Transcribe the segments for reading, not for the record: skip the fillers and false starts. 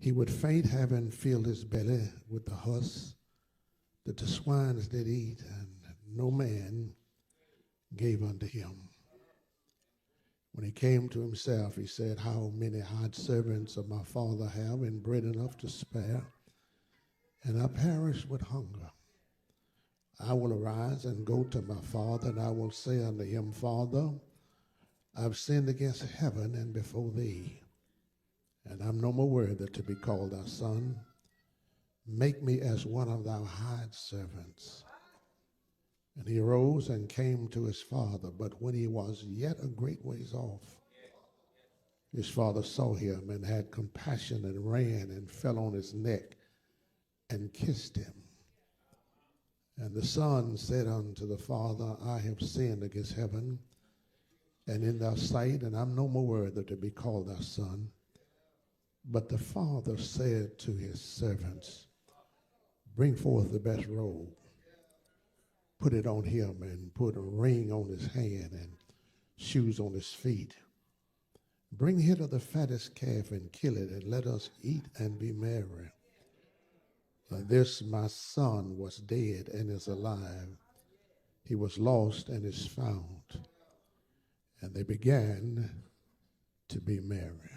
He would faint, having filled his belly with the husk that the swines did eat, and no man gave unto him. When he came to himself, he said, how many hired servants of my father have, and bread enough to spare, and I perish with hunger. I will arise and go to my father, and I will say unto him, Father, I've sinned against heaven and before thee, and I'm no more worthy to be called thy son. Make me as one of thy hired servants. And he arose and came to his father, but when he was yet a great ways off, his father saw him and had compassion and ran and fell on his neck and kissed him. And the son said unto the father, I have sinned against heaven and in thy sight, and I'm no more worthy to be called thy son. But the father said to his servants, bring forth the best robe, put it on him, and put a ring on his hand and shoes on his feet. Bring hither the fattest calf and kill it, and let us eat and be merry. This my son was dead and is alive. He was lost and is found. And they began to be merry.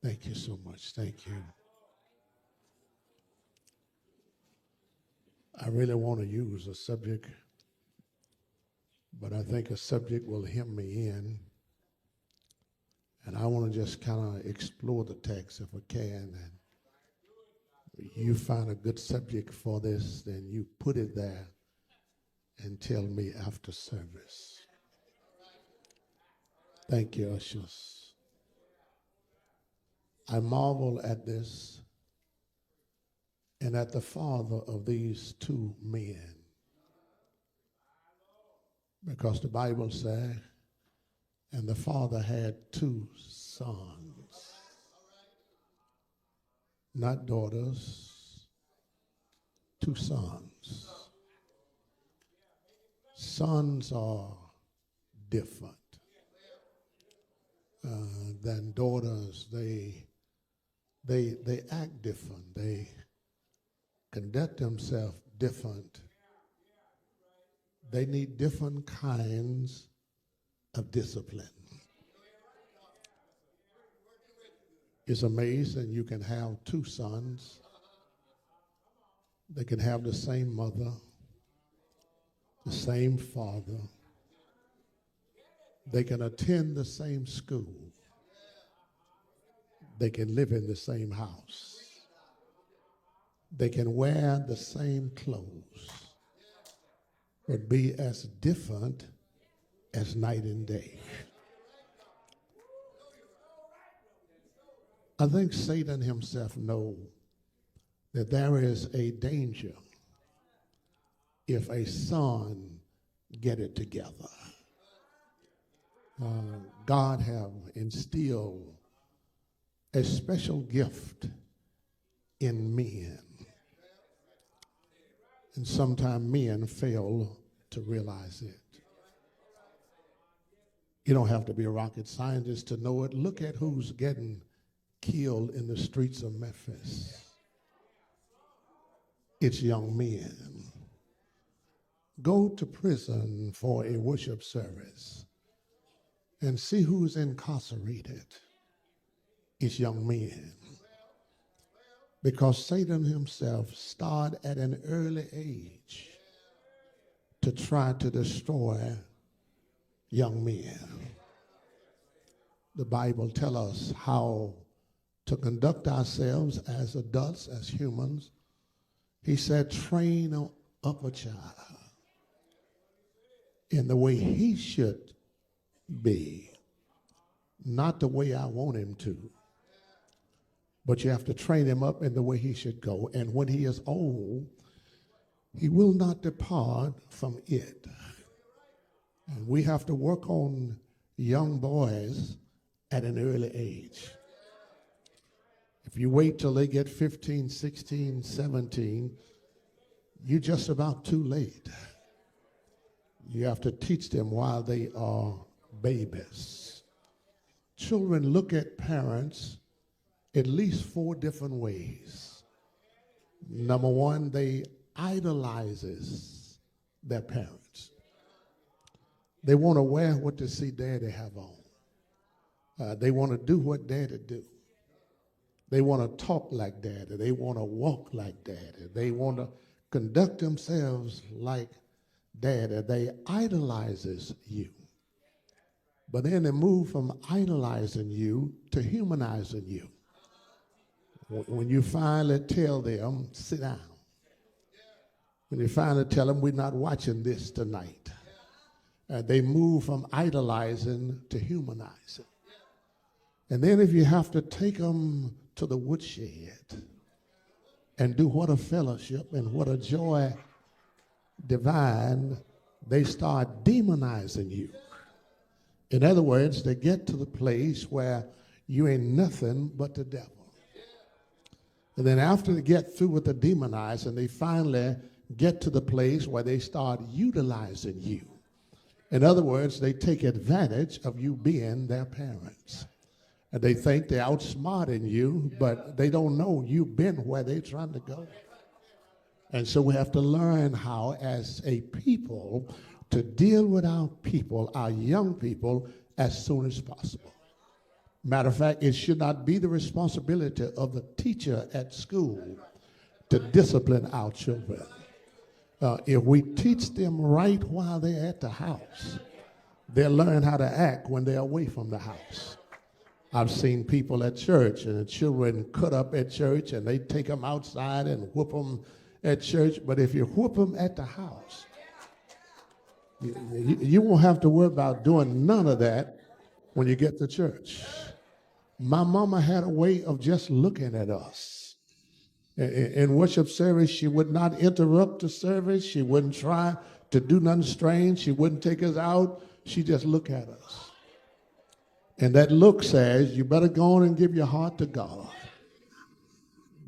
Thank you so much. Thank you. I really want to use a subject, but I think a subject will hem me in. And I want to just kind of explore the text if I can. And you find a good subject for this, then you put it there and tell me after service. Thank you, ushers. I marvel at this and at the father of these two men, because the Bible says, and the father had two sons, not daughters, two sons. Sons are different than daughters. They act different. They conduct themselves different. They need different kinds of discipline. It's amazing you can have two sons. They can have the same mother, the same father. They can attend the same school. They can live in the same house. They can wear the same clothes, but be as different as night and day. I think Satan himself knows that there is a danger if a son get it together. God have instilled a special gift in men. And sometimes men fail to realize it. You don't have to be a rocket scientist to know it. Look at who's getting killed in the streets of Memphis. It's young men. Go to prison for a worship service and see who's incarcerated. It's young men. Because Satan himself started at an early age to try to destroy young men. The Bible tells us how to conduct ourselves as adults, as humans. He said, train up a child in the way he should be, not the way I want him to. But you have to train him up in the way he should go. And when he is old, he will not depart from it. And we have to work on young boys at an early age. If you wait till they get 15, 16, 17, you're just about too late. You have to teach them while they are babies. Children look at parents at least 4 different ways. Number one, they idolizes their parents. They want to wear what they see daddy have on. They want to do what daddy do. They want to talk like daddy. They want to walk like daddy. They want to conduct themselves like daddy. They idolizes you. But then they move from idolizing you to humanizing you. When you finally tell them, sit down. When you finally tell them, we're not watching this tonight. They move from idolizing to humanizing. And then if you have to take them to the woodshed and do what a fellowship and what a joy divine, they start demonizing you. In other words, they get to the place where you ain't nothing but the devil. And then after they get through with the demonizing, they finally get to the place where they start utilizing you. In other words, they take advantage of you being their parents. And they think they're outsmarting you, but they don't know you've been where they're trying to go. And so we have to learn how, as a people, to deal with our people, our young people, as soon as possible. Matter of fact, it should not be the responsibility of the teacher at school to discipline our children. If we teach them right while they're at the house, they'll learn how to act when they're away from the house. I've seen people at church and the children cut up at church and they take them outside and whoop them at church. But if you whoop them at the house, you won't have to worry about doing none of that when you get to church. My mama had a way of just looking at us. In worship service, she would not interrupt the service. She wouldn't try to do nothing strange. She wouldn't take us out. She just looked at us. And that look says, you better go on and give your heart to God,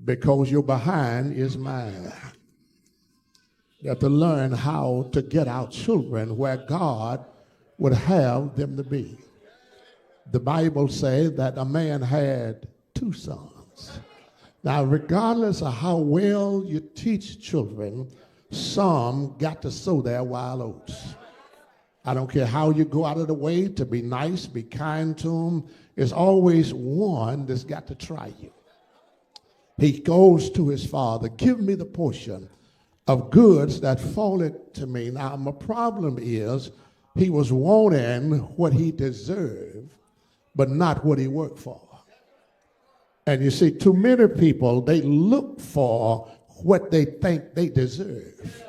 because your behind is mine. You have to learn how to get our children where God would have them to be. The Bible says that a man had 2 sons. Now, regardless of how well you teach children, some got to sow their wild oats. I don't care how you go out of the way to be nice, be kind to them. There's always one that's got to try you. He goes to his father, give me the portion of goods that falleth to me. Now, my problem is he was wanting what he deserved, but not what he worked for. And you see, too many people, they look for what they think they deserve.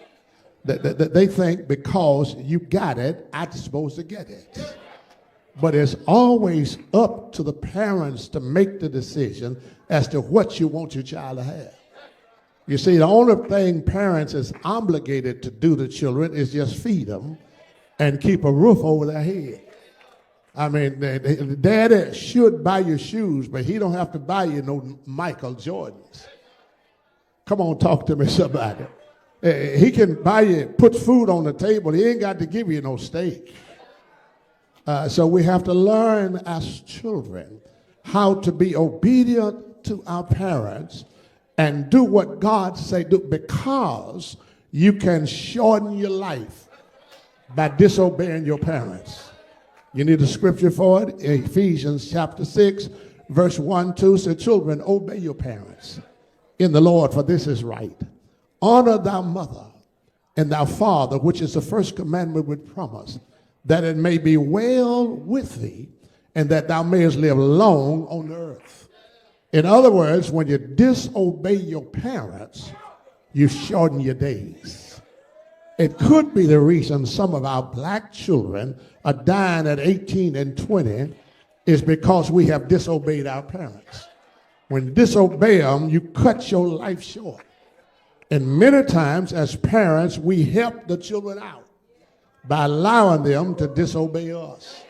They think because you got it, I'm supposed to get it. But it's always up to the parents to make the decision as to what you want your child to have. You see, the only thing parents is obligated to do to children is just feed them and keep a roof over their head. I mean, the daddy should buy you shoes, but he don't have to buy you no Michael Jordans. Come on, talk to me, somebody. He can buy you, put food on the table. He ain't got to give you no steak. So we have to learn as children how to be obedient to our parents and do what God say do, because you can shorten your life by disobeying your parents. You need a scripture for it. Ephesians chapter 6, verse 1, 2 says, children, obey your parents in the Lord, for this is right. Honor thy mother and thy father, which is the first commandment with promise, that it may be well with thee, and that thou mayest live long on the earth. In other words, when you disobey your parents, you shorten your days. It could be the reason some of our black children are dying at 18 and 20 is because we have disobeyed our parents. When you disobey them, you cut your life short. And many times as parents, we help the children out by allowing them to disobey us.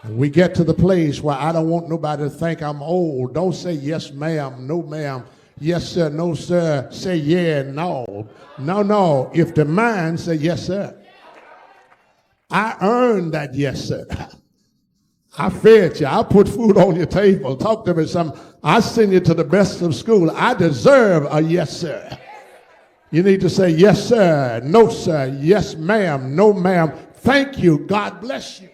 And we get to the place where I don't want nobody to think I'm old. Don't say yes, ma'am, no, ma'am, yes, sir, no, sir. Say yeah, no. No. If the mind say yes, sir. I earned that yes, sir. I fed you. I put food on your table. Talk to me some. I send you to the best of school. I deserve a yes, sir. You need to say yes, sir, no, sir, yes, ma'am, no, ma'am, thank you, God bless you.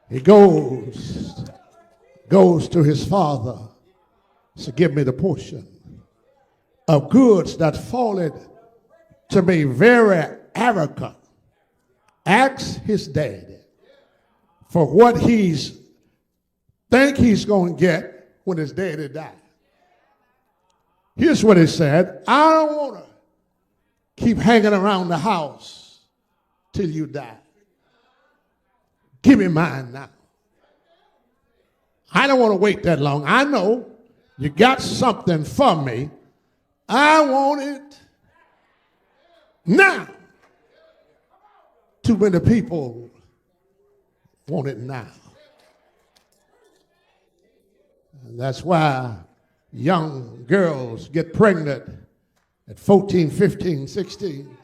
He goes to his father. So give me the portion of goods that falleth to me very arrogant. Ask his daddy for what he's think he's going to get when his daddy dies. Here's what he said. I don't want to keep hanging around the house till you die. Give me mine now. I don't want to wait that long. I know you got something for me. I want it now. Too many people want it now. And that's why young girls get pregnant at 14, 15, 16.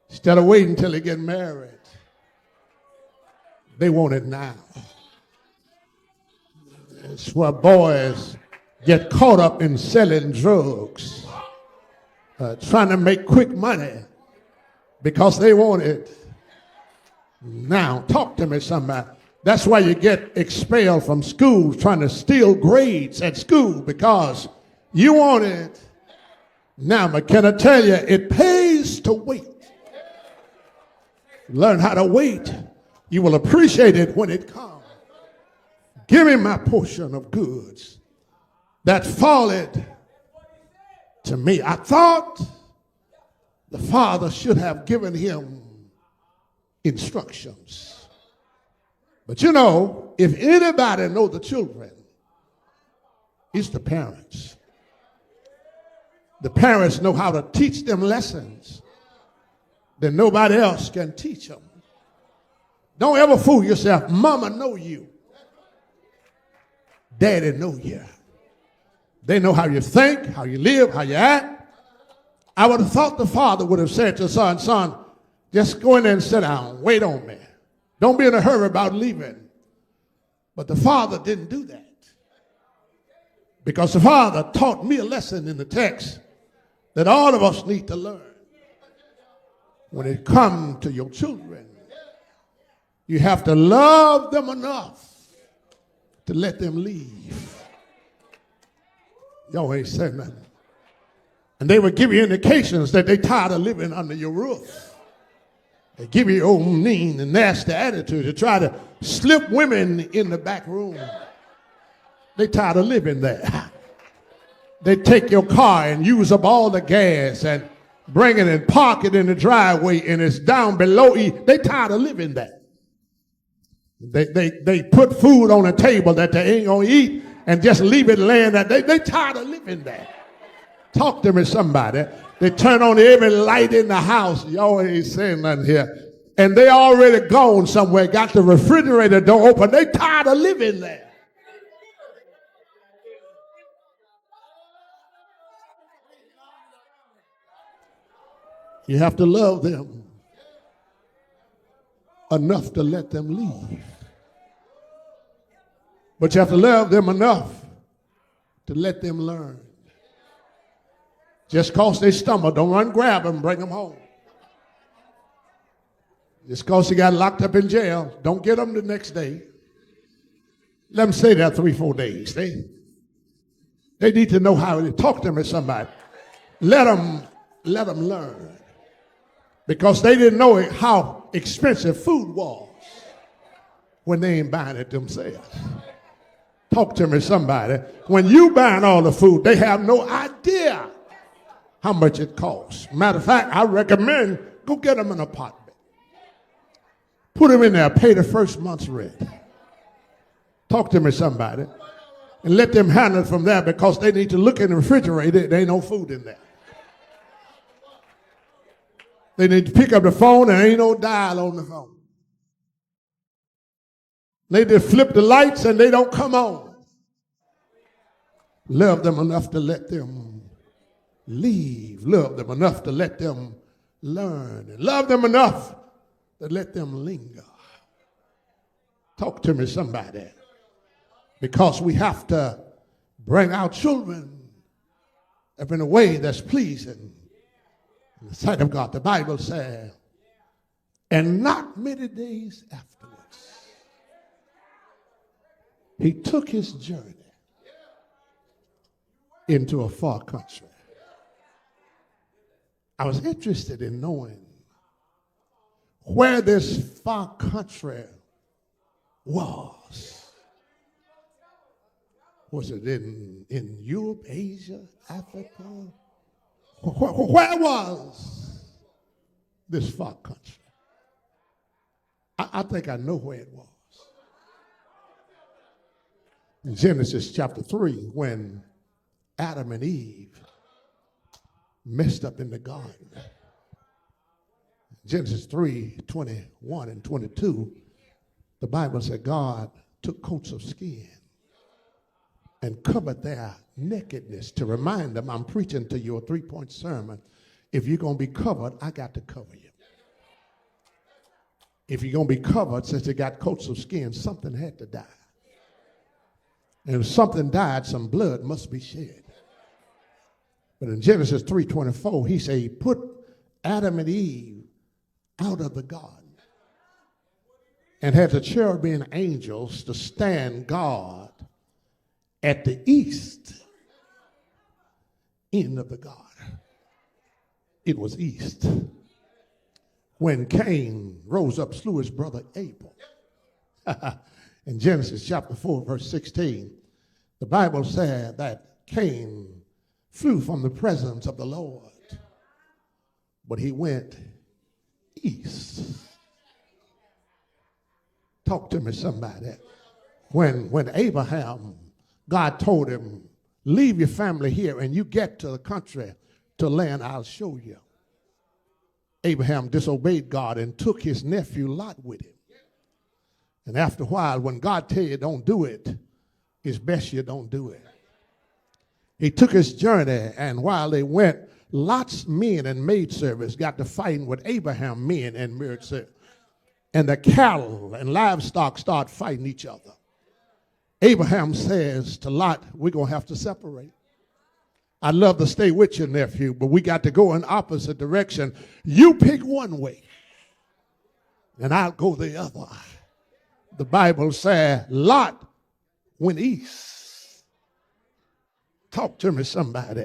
Instead of waiting until they get married, they want it now. It's where boys get caught up in selling drugs, trying to make quick money because they want it now. Talk to me, somebody. That's why you get expelled from school, trying to steal grades at school because you want it now. But can I tell you, it pays to wait. Learn how to wait. You will appreciate it when it comes. Give me my portion of goods that falleth to me. I thought the father should have given him instructions. But you know, if anybody know the children, it's the parents. The parents know how to teach them lessons that nobody else can teach them. Don't ever fool yourself. Mama know you. Daddy know you. They know how you think, how you live, how you act. I would have thought the father would have said to son, just go in there and sit down. Wait on me. Don't be in a hurry about leaving. But the father didn't do that. Because the father taught me a lesson in the text that all of us need to learn. When it comes to your children, you have to love them enough to let them leave. Y'all ain't saying nothing. And they would give you indications that they tired of living under your roof. They give you your own mean and nasty attitude to try to slip women in the back room. They tired of living there. They take your car and use up all the gas and bring it and park it in the driveway and it's down below. They tired of living there. They put food on a table that they ain't gonna eat and just leave it laying there. They tired of living there. Talk to me, somebody. They turn on every light in the house. Y'all ain't saying nothing here. And they already gone somewhere, got the refrigerator door open. They tired of living there. You have to love them enough to let them leave. But you have to love them enough to let them learn. Just cause they stumble, don't run grab them, bring them home. Just cause they got locked up in jail, don't get them the next day. Let them stay there 3-4 days. They need to know how to talk to them as somebody. Let them learn. Because they didn't know how expensive food was when they ain't buying it themselves. Talk to me, somebody. When you buying all the food, they have no idea how much it costs. Matter of fact, I recommend go get them an apartment. Put them in there, pay the first month's rent. Talk to me, somebody. And let them handle it from there because they need to look in the refrigerator. There ain't no food in there. They need to pick up the phone and ain't no dial on the phone. They just flip the lights and they don't come on. Love them enough to let them leave. Love them enough to let them learn. And love them enough to let them linger. Talk to me, somebody. Because we have to bring our children up in a way that's pleasing in the sight of God. The Bible says, and not many days afterwards, he took his journey into a far country. I was interested in knowing where this far country was. Was it in Europe, Asia, Africa? Where was this far country? I think I know where it was. In Genesis chapter 3, when Adam and Eve messed up in the garden. Genesis 3:21 and 22, the Bible said God took coats of skin and covered their nakedness to remind them, I'm preaching to you a 3-point sermon. If you're going to be covered, I got to cover you. If you're going to be covered, since you got coats of skin, something had to die. And if something died, some blood must be shed. But in Genesis 3:24, he said he put Adam and Eve out of the garden and had the cherubim angels to stand guard at the east end of the garden. It was east. When Cain rose up, slew his brother Abel. In Genesis chapter 4, verse 16, the Bible said that Cain flew from the presence of the Lord, but he went east. Talk to me, somebody. When Abraham, God told him, leave your family here and you get to the country, to land I'll show you. Abraham disobeyed God and took his nephew Lot with him. And after a while, when God tell you don't do it, it's best you don't do it. He took his journey, and while they went, Lot's men and maidservants got to fighting with Abraham's men and maidservants. And the cattle and livestock start fighting each other. Abraham says to Lot, we're going to have to separate. I'd love to stay with your nephew, but we got to go in opposite direction. You pick one way, and I'll go the other. The Bible says Lot went east. Talk to me, somebody.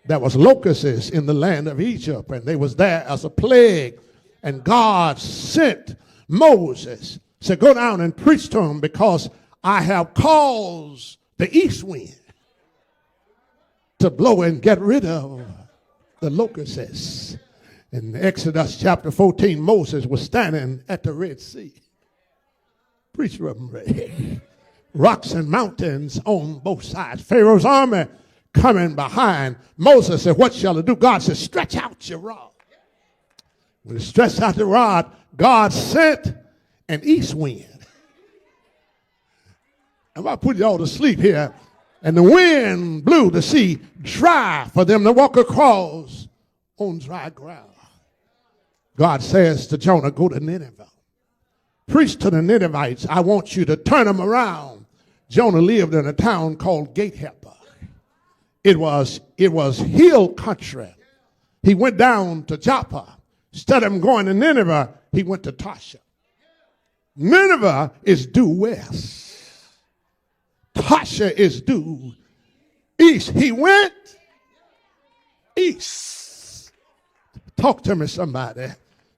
There was locusts in the land of Egypt, and they was there as a plague. And God sent Moses, said, go down and preach to them, because I have caused the east wind to blow and get rid of the locusts. In Exodus chapter 14, Moses was standing at the Red Sea. Preach, Reverend Ray. Rocks and mountains on both sides. Pharaoh's army coming behind. Moses said, what shall I do? God said, stretch out your rod. When he stretched out the rod, God sent an east wind. I'm about to put you all to sleep here. And the wind blew the sea dry for them to walk across on dry ground. God says to Jonah, go to Nineveh. Preach to the Ninevites. I want you to turn them around. Jonah lived in a town called Gatehepper. It was hill country. He went down to Joppa. Instead of him going to Nineveh, he went to Tarshish. Nineveh is due west. Tarshish is due east. He went east. Talk to me, somebody.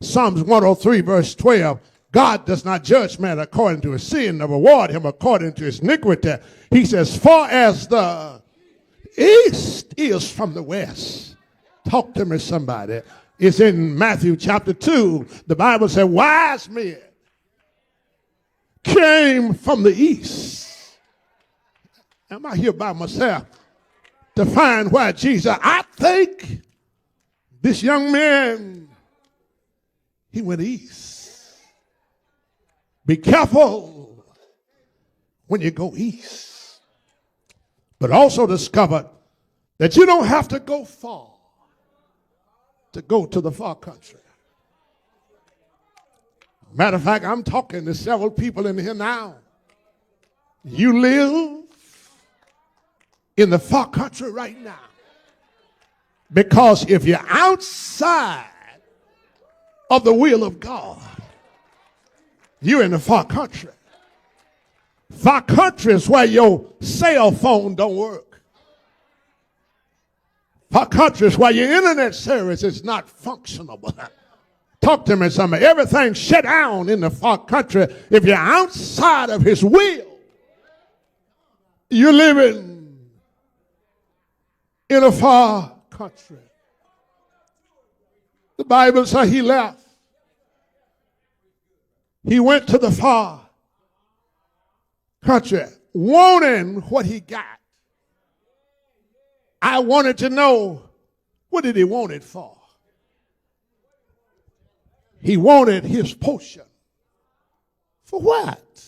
Psalms 103, verse 12. God does not judge man according to his sin, nor reward him according to his iniquity. He says, far as the east is from the west. Talk to me, somebody. It's in Matthew chapter 2. The Bible said, wise men came from the east. Am I here by myself to find where Jesus? I think this young man, he went east. Be careful when you go east. But also discovered that you don't have to go far to go to the far country. Matter of fact, I'm talking to several people in here now. You live in the far country right now. Because if you're outside of the will of God, you're in the far country. Far country is where your cell phone don't work. Far country is where your internet service is not functional. Talk to me, somebody. Everything's shut down in the far country. If you're outside of his will, you're living in a far country. The Bible says he left. He went to the far country, wanting what he got. I wanted to know, what did he want it for? He wanted his portion. For what?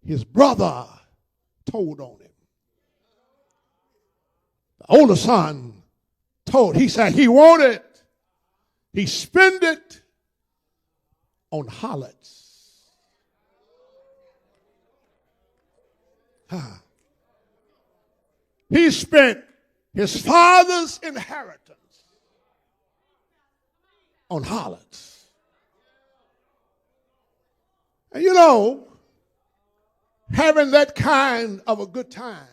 His brother told on him. The older son told, he said he wanted, he spent it on harlots. He spent his father's inheritance on harlots. And you know, having that kind of a good time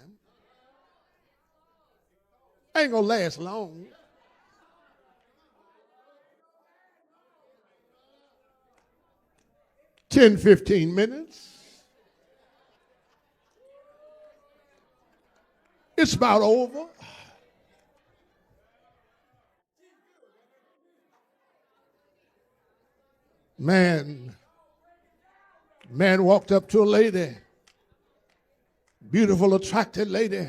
ain't gonna last long. Ten, 15 minutes. It's about over. Man walked up to a lady, beautiful, attractive lady.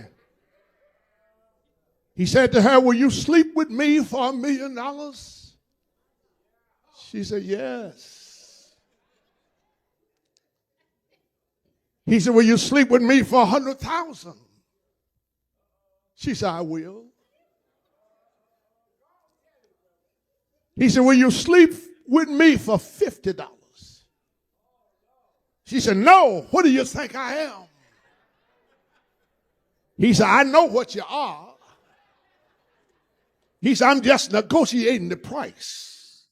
He said to her, will you sleep with me for $1 million? She said, yes. He said, will you sleep with me for 100,000? She said, I will. He said, will you sleep with me for $50? She said, no, what do you think I am? He said, I know what you are. He said, I'm just negotiating the price.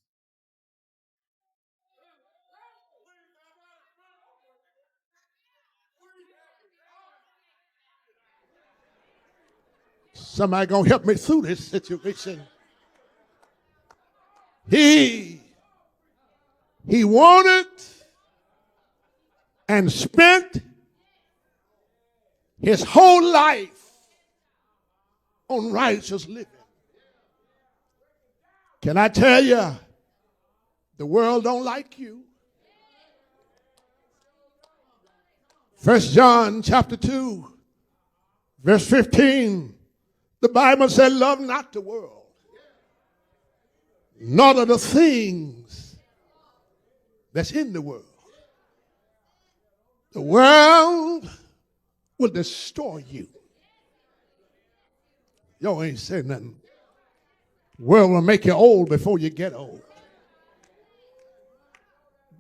Somebody gonna help me through this situation. He wanted and spent his whole life on righteous living. Can I tell you, the world don't like you. 1 John chapter 2, verse 15, the Bible said, love not the world, nor the things that's in the world. The world will destroy you. Y'all ain't saying nothing. The world will make you old before you get old.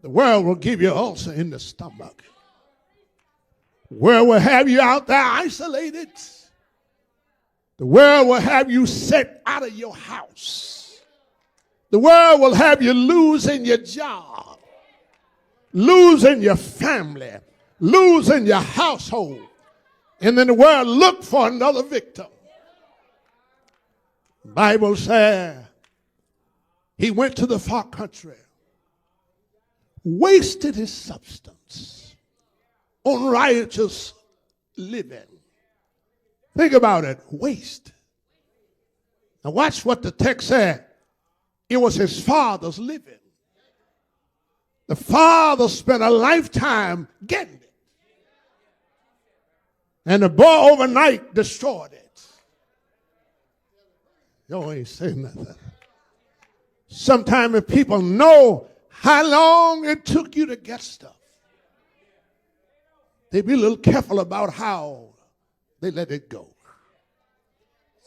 The world will give you an ulcer in the stomach. The world will have you out there isolated. The world will have you set out of your house. The world will have you losing your job, losing your family, losing your household. And then the world look for another victim. The Bible said he went to the far country, wasted his substance on righteous living. Think about it, waste. Now watch what the text said. It was his father's living. The father spent a lifetime getting it. And the boy overnight destroyed it. Y'all ain't saying nothing. Sometimes if people know how long it took you to get stuff, they be a little careful about how they let it go.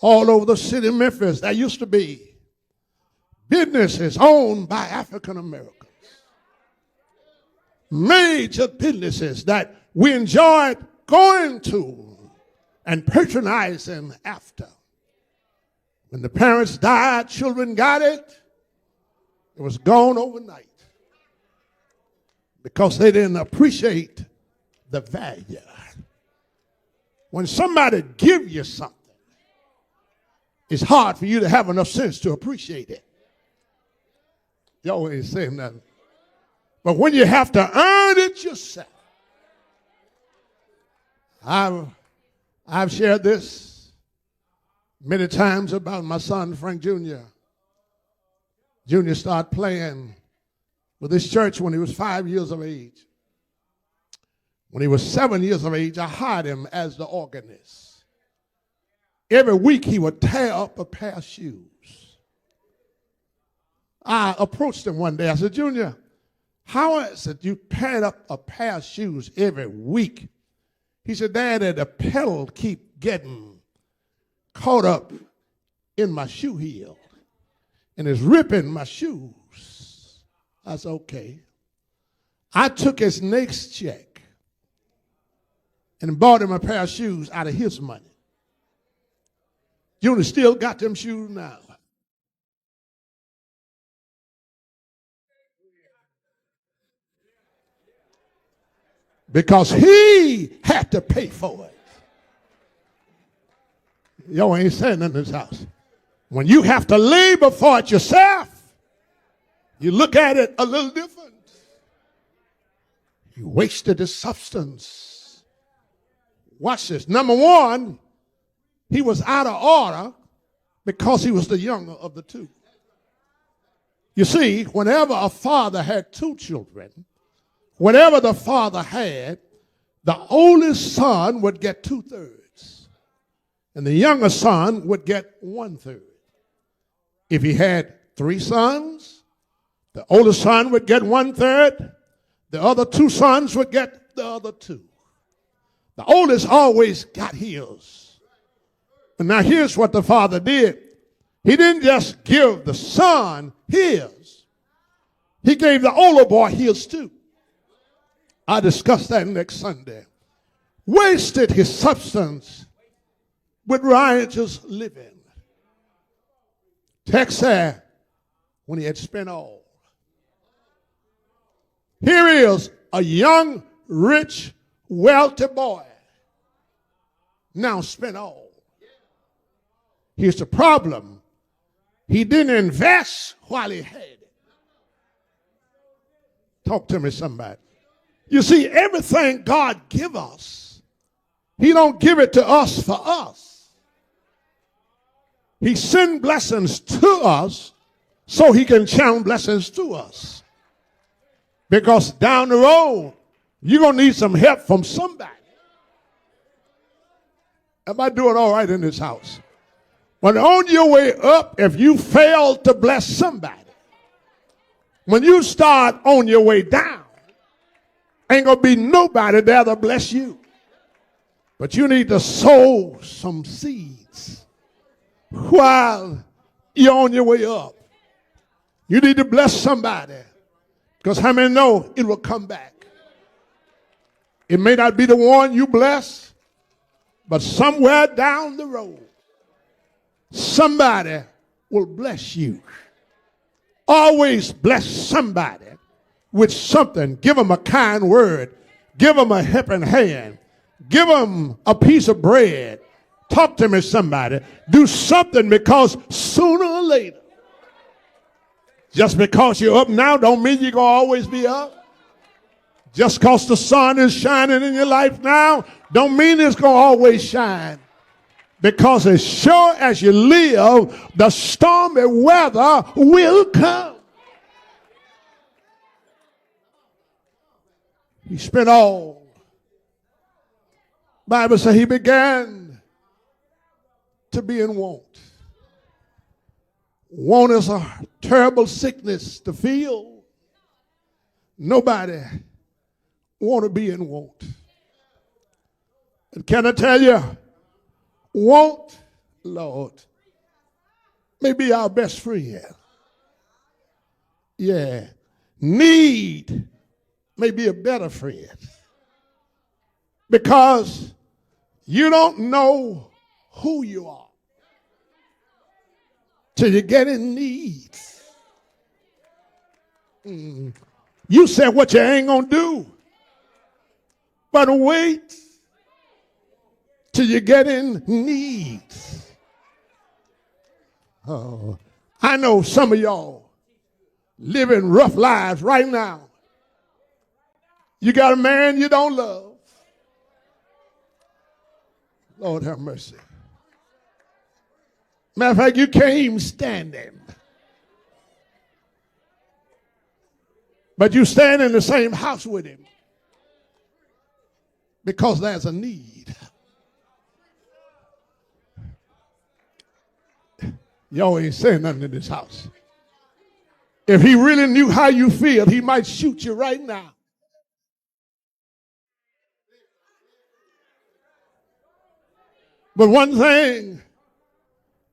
All over the city of Memphis, there used to be businesses owned by African Americans. major businesses that we enjoyed going to and patronizing after. When the parents died, children got it. It was gone overnight because they didn't appreciate the value. When somebody gives you something, it's hard for you to have enough sense to appreciate it. Y'all ain't saying nothing. But when you have to earn it yourself, I've shared this many times about my son, Frank Jr. Junior started playing with this church when he was 5 years of age. When he was 7 years of age, I hired him as the organist. Every week he would tear up a pair of shoes. I approached him one day. I said, Junior, how is it you tear up a pair of shoes every week? He said, Daddy, the pedal keep getting caught up in my shoe heel and it's ripping my shoes. I said, okay. I took his next check and bought him a pair of shoes out of his money. Junior still got them shoes now. Because he had to pay for it. Y'all ain't saying nothing in this house. When you have to labor for it yourself, you look at it a little different. You wasted his substance. Watch this. Number one, he was out of order because he was the younger of the two. You see, whenever a father had two children, whatever the father had, the oldest son would get 2/3, and the younger son would get 1/3. If he had 3 sons, the oldest son would get 1/3, the other 2 sons would get the other 2. The oldest always got his. And now here's what the father did. He didn't just give the son his, he gave the older boy his too. I discussed that next Sunday. Wasted his substance with riotous living. Text said, when he had spent all. Here is a young, rich, wealthy boy. Now spent all. Here's the problem. He didn't invest while he had it. Talk to me, somebody. You see, everything God give us, he don't give it to us for us. He send blessings to us so he can channel blessings to us. Because down the road, you're going to need some help from somebody. Am I doing all right in this house? When on your way up, if you fail to bless somebody, when you start on your way down, ain't going to be nobody there to bless you. But you need to sow some seeds while you're on your way up. You need to bless somebody. Because how many know it will come back? It may not be the one you bless, but somewhere down the road, somebody will bless you. Always bless somebody with something. Give them a kind word. Give them a helping hand. Give them a piece of bread. Talk to me, somebody. Do something, because sooner or later, just because you're up now don't mean you're going to always be up. Just because the sun is shining in your life now don't mean it's going to always shine. Because as sure as you live, the stormy weather will come. He spent all. Bible says he began to be in want. Want is a terrible sickness to feel. Nobody want to be in want. And can I tell you, want, Lord, may be our best friend. Yeah. Need may be a better friend, because you don't know who you are till you get in need. You said what you ain't gonna do, but wait till you get in need. Oh, I know some of y'all living rough lives right now. You got a man you don't love. Lord have mercy. Matter of fact, you can't even stand him. But you stand in the same house with him because there's a need. Y'all ain't saying nothing in this house. If he really knew how you feel, he might shoot you right now. But one thing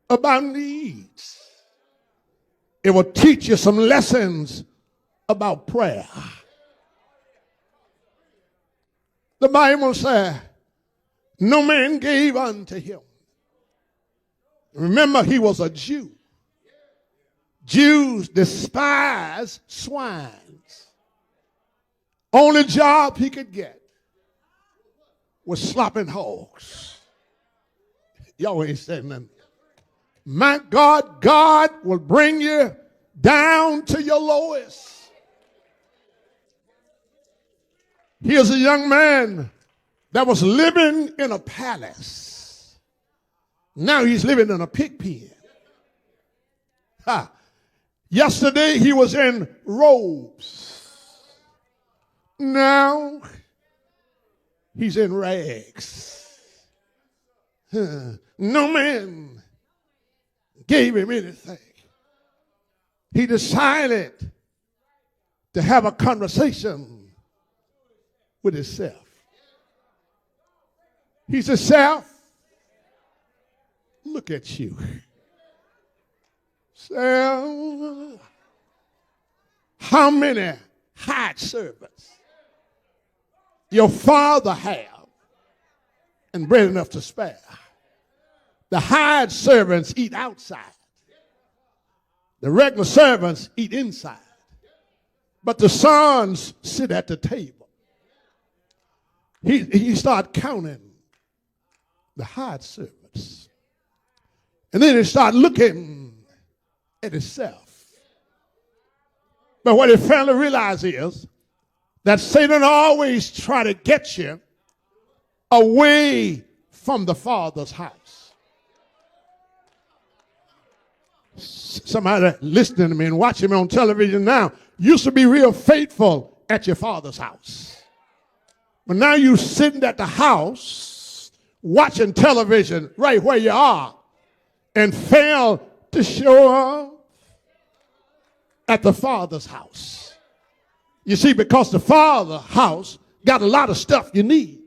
about needs, it will teach you some lessons about prayer. The Bible says, no man gave unto him. Remember, he was a Jew. Jews despise swines. Only job he could get was slopping hogs. Y'all ain't saying nothing. My God, God will bring you down to your lowest. Here's a young man that was living in a palace. Now he's living in a pig pen. Yesterday he was in robes. Now he's in rags. No man gave him anything. He decided to have a conversation with himself. He said, "Self, look at you. Self, how many hired servants your father have and bread enough to spare? The hired servants eat outside. The regular servants eat inside. But the sons sit at the table." He started counting the hired servants. And then he started looking at himself. But what he finally realized is that Satan always try to get you away from the Father's house. Somebody listening to me and watching me on television now used to be real faithful at your father's house. But now you're sitting at the house watching television right where you are and fail to show up at the Father's house. You see, because the Father's house got a lot of stuff you need.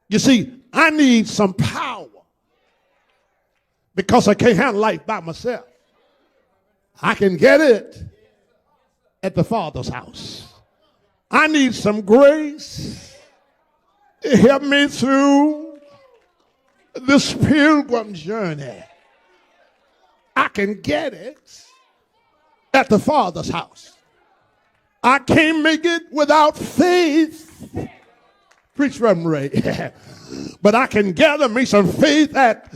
You see, I need some power because I can't handle life by myself. I can get it at the Father's house. I need some grace to help me through this pilgrim journey. I can get it at the Father's house. I can't make it without faith. Preach, Reverend Ray. But I can gather me some faith at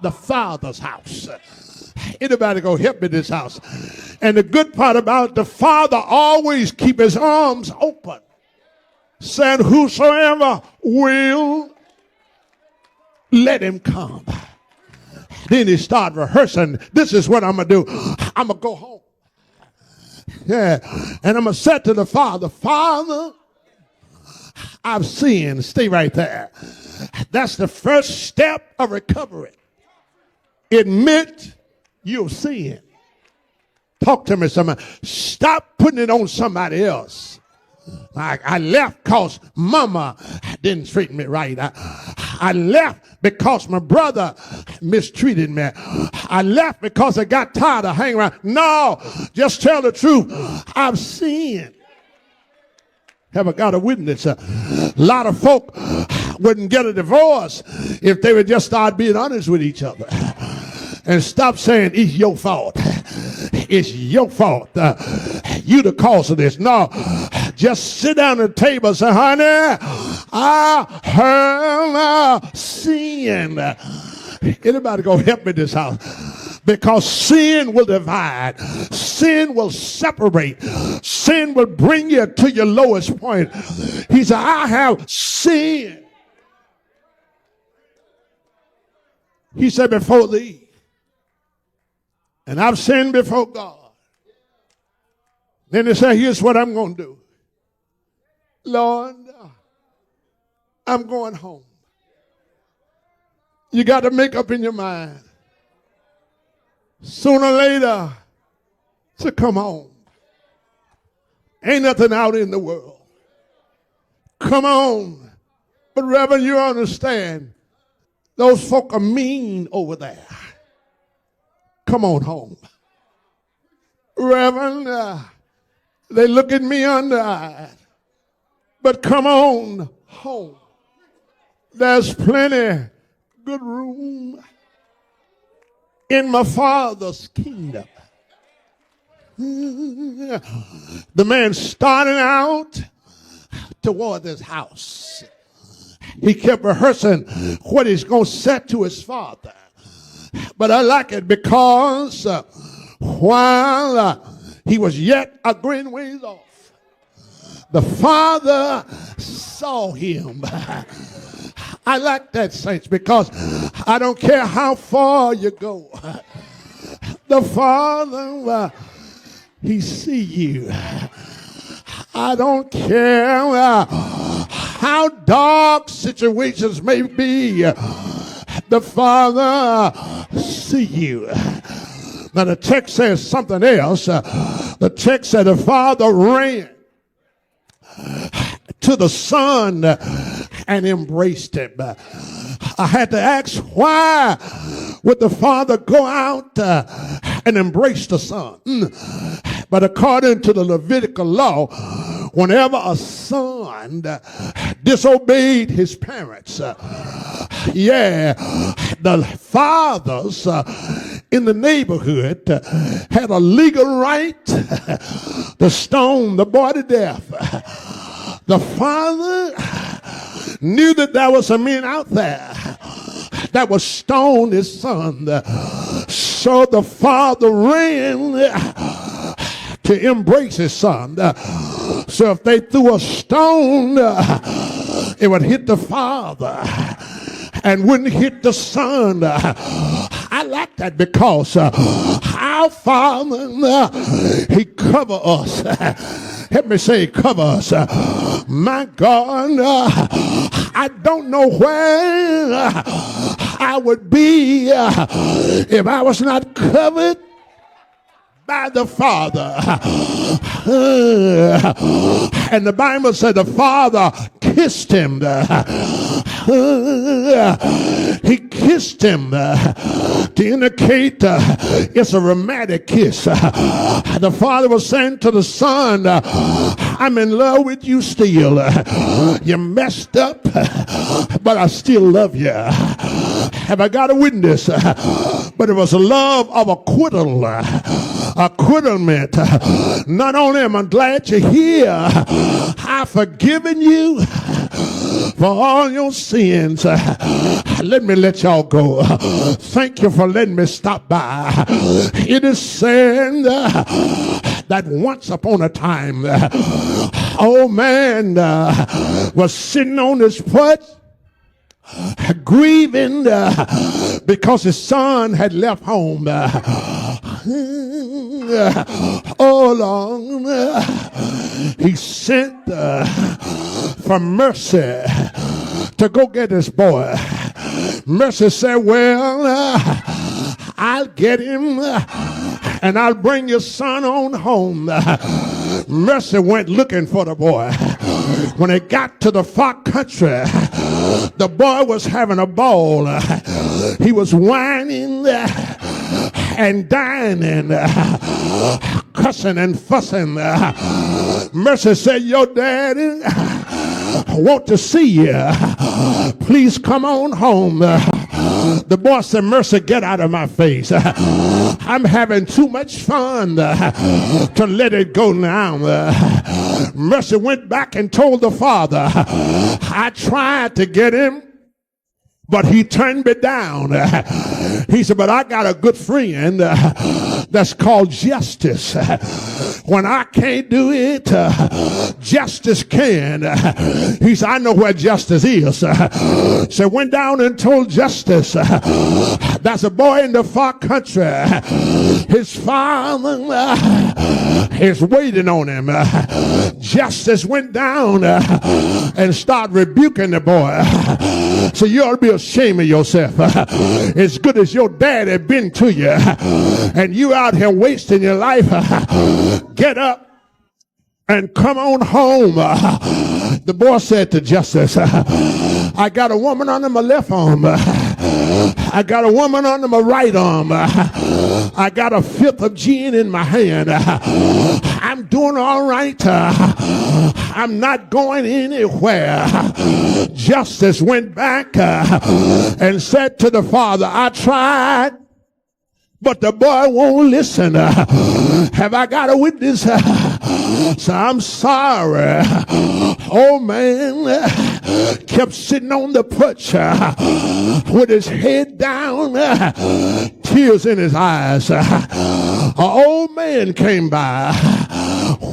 the Father's house. Anybody go help me in this house? And the good part about it, the Father always keep his arms open, saying, "Whosoever will, let him come." Then he started rehearsing. This is what I'm going to do. I'm going to go home. Yeah. And I'm going to say to the Father, "Father, I've sinned." Stay right there. That's the first step of recovery. Admit you've sinned. Talk to me, somebody. Stop putting it on somebody else. I left because mama didn't treat me right. I left because my brother mistreated me. I left because I got tired of hanging around. No, just tell the truth. I've sinned. Have I got a witness? A lot of folk wouldn't get a divorce if they would just start being honest with each other and stop saying it's your fault. It's your fault. You the cause of this. No, just sit down at the table and say, honey, I have sinned. Anybody gonna help me in this house? Because sin will divide. Sin will separate. Sin will bring you to your lowest point. He said, I have sinned. He said, before thee. And I've sinned before God. Then he said, here's what I'm going to do. Lord, I'm going home. You got to make up in your mind. Sooner or later, to come home. Ain't nothing out in the world. Come on. But Reverend, you understand, those folk are mean over there. Come on home. Reverend, they look at me under-eyed. But come on home. There's plenty good room in my Father's kingdom. The man started out toward this house. He kept rehearsing what he's going to say to his father. But I like it because while he was yet a great ways off, the father saw him. I like that, saints, because I don't care how far you go. The father, he see you. I don't care how dark situations may be. The Father see you. Now the text says something else. The text said the Father ran to the Son and embraced him. I had to ask, why would the Father go out and embrace the Son? But according to the Levitical law, whenever a son disobeyed his parents, the fathers in the neighborhood had a legal right to stone the boy to death. The father knew that there was a man out there that would stone his son. So the father ran to embrace his son. So if they threw a stone, it would hit the father and wouldn't hit the son. I like that because our Father, he cover us. Help me say cover us. My God, I don't know where I would be if I was not covered by the Father. And the Bible said the Father kissed him. He kissed him to indicate it's a romantic kiss. The Father was saying to the Son, I'm in love with you still. You messed up, but I still love you. Have I got a witness? But it was a love of acquittal. Acquittlement. Not only am I glad you're here, I've forgiven you for all your sins. Let me let y'all go. Thank you for letting me stop by. It is said that once upon a time, old man was sitting on his porch grieving because his son had left home. Oh Lord, he sent for Mercy to go get this boy. Mercy said, well, I'll get him and I'll bring your son on home. Mercy went looking for the boy. When they got to the far country, the boy was having a ball. He was whining and dining, cussing and fussing. Mercy said, your daddy want to see you. Please come on home. The boy said, Mercy, get out of my face. I'm having too much fun to let it go now. Mercy went back and told the father, I tried to get him, but he turned me down. He said, but I got a good friend that's called Justice. When I can't do it, Justice can. He said, I know where Justice is. So went down and told Justice, that's a boy in the far country. His father is waiting on him. Justice went down and started rebuking the boy. So you ought to be ashamed of yourself. As good as your daddy been to you, and you out here wasting your life, get up and come on home. The boy said to Justice, I got a woman under my left arm. I got a woman under my right arm. I got a fifth of gin in my hand. I'm doing all right. I'm not going anywhere. Justice went back and said to the father, I tried, but the boy won't listen. Have I got a witness? So I'm sorry. Old man kept sitting on the porch with his head down, tears in his eyes. An old man came by,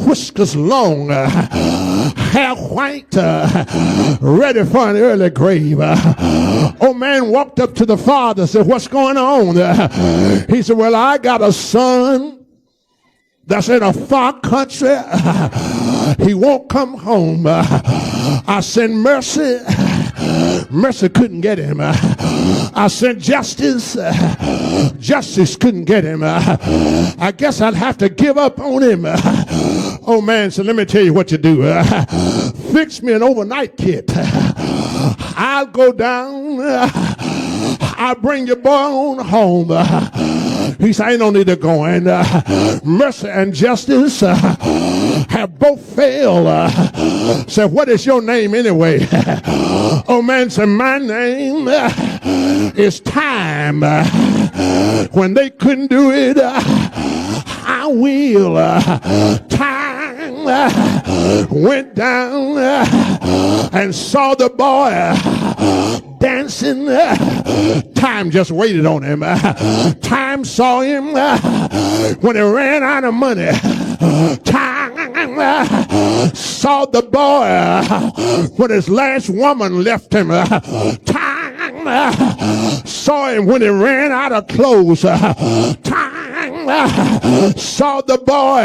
whiskers long, hair white, ready for an early grave. Old man walked up to the father and said, what's going on? He said, well, I got a son that's in a far country. He won't come home. I sent Mercy. Mercy couldn't get him. I sent Justice. Justice couldn't get him. I guess I'd have to give up on him. Oh man, so let me tell you what you do. Fix me an overnight kit. I'll go down. I'll bring your boy on home. He said, I ain't no need to go in. Mercy and Justice have both failed. Said, what is your name anyway? Oh man said, my name is Time. When they couldn't do it, I will. Time went down and saw the boy dancing. Time just waited on him. Time saw him when he ran out of money. Time saw the boy when his last woman left him. Time saw him when he ran out of clothes. Time saw the boy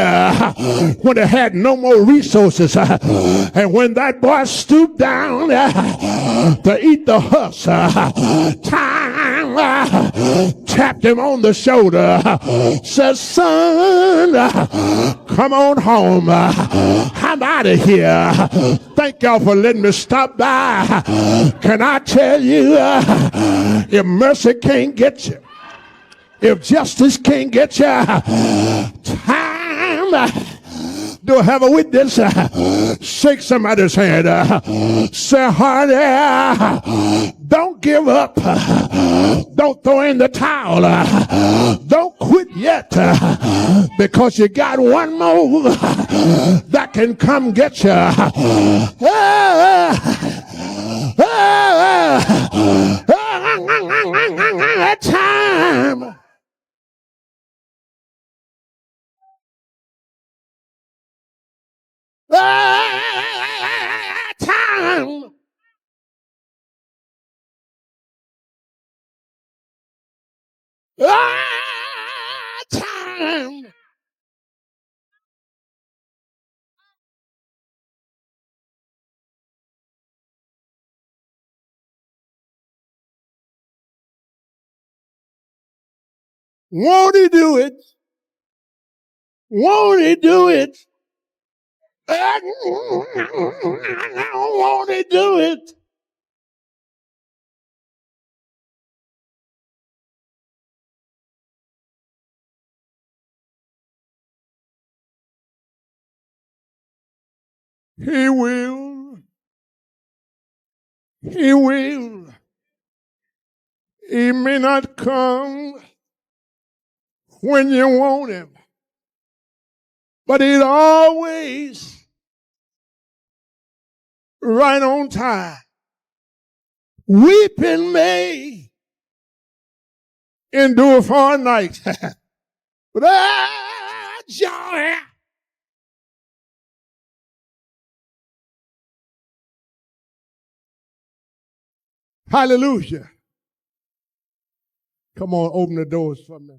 when he had no more resources. And when that boy stooped down to eat the husk, time tapped him on the shoulder, says, son, come on home. I'm out of here. Thank y'all for letting me stop by. Can I tell you, if mercy can't get you, if justice can't get you, time. Do I have a witness? Shake somebody's hand. Say, honey, don't give up. Don't throw in the towel. Don't quit yet, because you got one more that can come get you. Time. Time. Time. Won't he do it? Won't he do it? Won't he do it? He will. He will. He may not come when you want him, but he's always right on time. Weeping may endure for a night, but joy. Hallelujah. Come on, open the doors for me.